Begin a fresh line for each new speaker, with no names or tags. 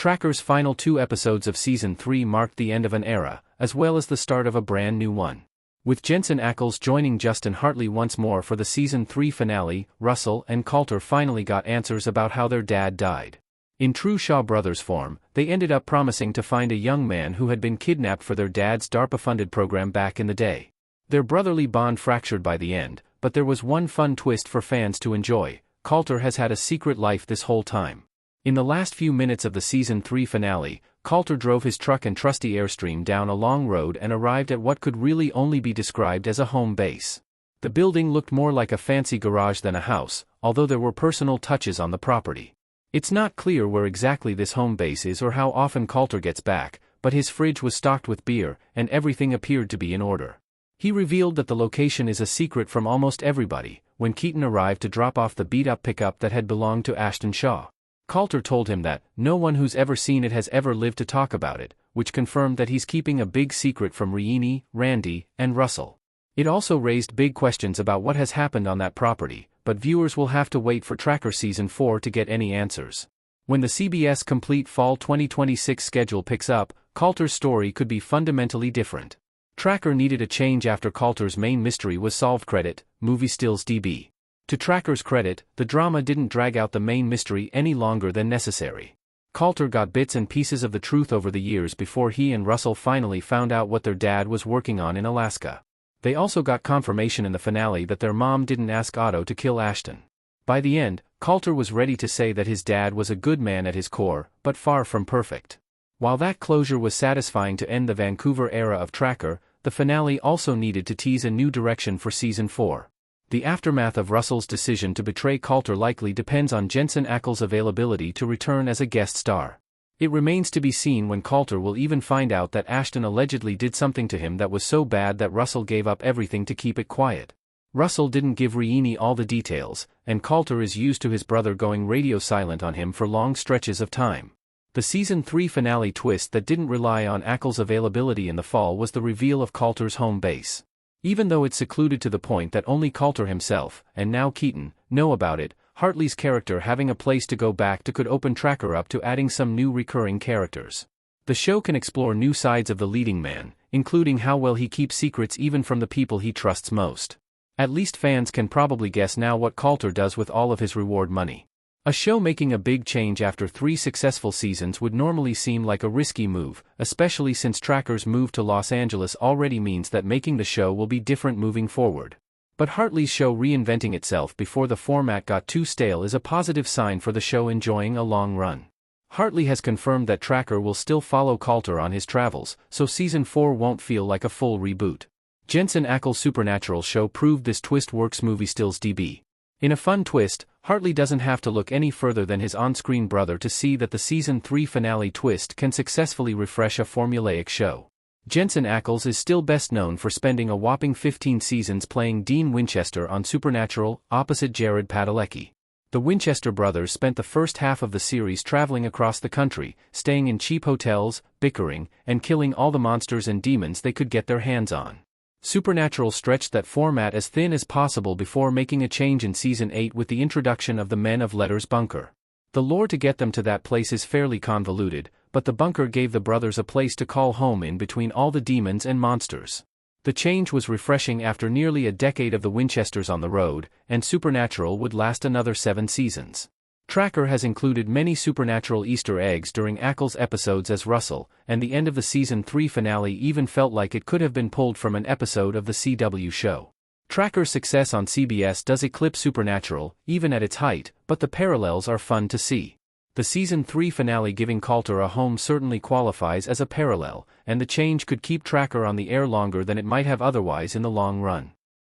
Tracker's final 2 episodes of Season 3 marked the end of an era, as well as the start of a brand new one. With Jensen Ackles joining Justin Hartley once more for the Season 3 finale, Russell and Colter finally got answers about how their dad died. In true Shaw Brothers form, they ended up promising to find a young man who had been kidnapped for their dad's DARPA-funded program back in the day. Their brotherly bond fractured by the end, but there was one fun twist for fans to enjoy: Colter has had a secret life this whole time. In the last few minutes of the Season 3 finale, Colter drove his truck and trusty Airstream down a long road and arrived at what could really only be described as a home base. The building looked more like a fancy garage than a house, although there were personal touches on the property. It's not clear where exactly this home base is or how often Colter gets back, but his fridge was stocked with beer, and everything appeared to be in order. He revealed that the location is a secret from almost everybody, when Keaton arrived to drop off the beat-up pickup that had belonged to Ashton Shaw. Colter told him that no one who's ever seen it has ever lived to talk about it, which confirmed that he's keeping a big secret from Rene, Randy, and Russell. It also raised big questions about what has happened on that property, but viewers will have to wait for Tracker Season 4 to get any answers. When the CBS Complete Fall 2026 schedule picks up, Colter's story could be fundamentally different. Tracker needed a change after Colter's main mystery was solved. Credit, Movie Stills DB. To Tracker's credit, the drama didn't drag out the main mystery any longer than necessary. Colter got bits and pieces of the truth over the years before he and Russell finally found out what their dad was working on in Alaska. They also got confirmation in the finale that their mom didn't ask Otto to kill Ashton. By the end, Colter was ready to say that his dad was a good man at his core, but far from perfect. While that closure was satisfying to end the Vancouver era of Tracker, the finale also needed to tease a new direction for Season 4. The aftermath of Russell's decision to betray Colter likely depends on Jensen Ackles' availability to return as a guest star. It remains to be seen when Colter will even find out that Ashton allegedly did something to him that was so bad that Russell gave up everything to keep it quiet. Russell didn't give Rene all the details, and Colter is used to his brother going radio silent on him for long stretches of time. The Season 3 finale twist that didn't rely on Ackles' availability in the fall was the reveal of Colter's home base. Even though it's secluded to the point that only Colter himself, and now Keaton, know about it, Hartley's character having a place to go back to could open Tracker up to adding some new recurring characters. The show can explore new sides of the leading man, including how well he keeps secrets even from the people he trusts most. At least fans can probably guess now what Colter does with all of his reward money. A show making a big change after 3 successful seasons would normally seem like a risky move, especially since Tracker's move to Los Angeles already means that making the show will be different moving forward. But Hartley's show reinventing itself before the format got too stale is a positive sign for the show enjoying a long run. Hartley has confirmed that Tracker will still follow Colter on his travels, so Season 4 won't feel like a full reboot. Jensen Ackles' Supernatural show proved this twist works. Movie Stills DB. In a fun twist, Hartley doesn't have to look any further than his on-screen brother to see that the Season 3 finale twist can successfully refresh a formulaic show. Jensen Ackles is still best known for spending a whopping 15 seasons playing Dean Winchester on Supernatural, opposite Jared Padalecki. The Winchester brothers spent the first half of the series traveling across the country, staying in cheap hotels, bickering, and killing all the monsters and demons they could get their hands on. Supernatural stretched that format as thin as possible before making a change in Season 8 with the introduction of the Men of Letters bunker. The lore to get them to that place is fairly convoluted, but the bunker gave the brothers a place to call home in between all the demons and monsters. The change was refreshing after nearly a decade of the Winchesters on the road, and Supernatural would last another 7 seasons. Tracker has included many Supernatural Easter eggs during Ackles' episodes as Russell, and the end of the Season 3 finale even felt like it could have been pulled from an episode of the CW show. Tracker's success on CBS does eclipse Supernatural, even at its height, but the parallels are fun to see. The Season 3 finale giving Colter a home certainly qualifies as a parallel, and the change could keep Tracker on the air longer than it might have otherwise in the long run.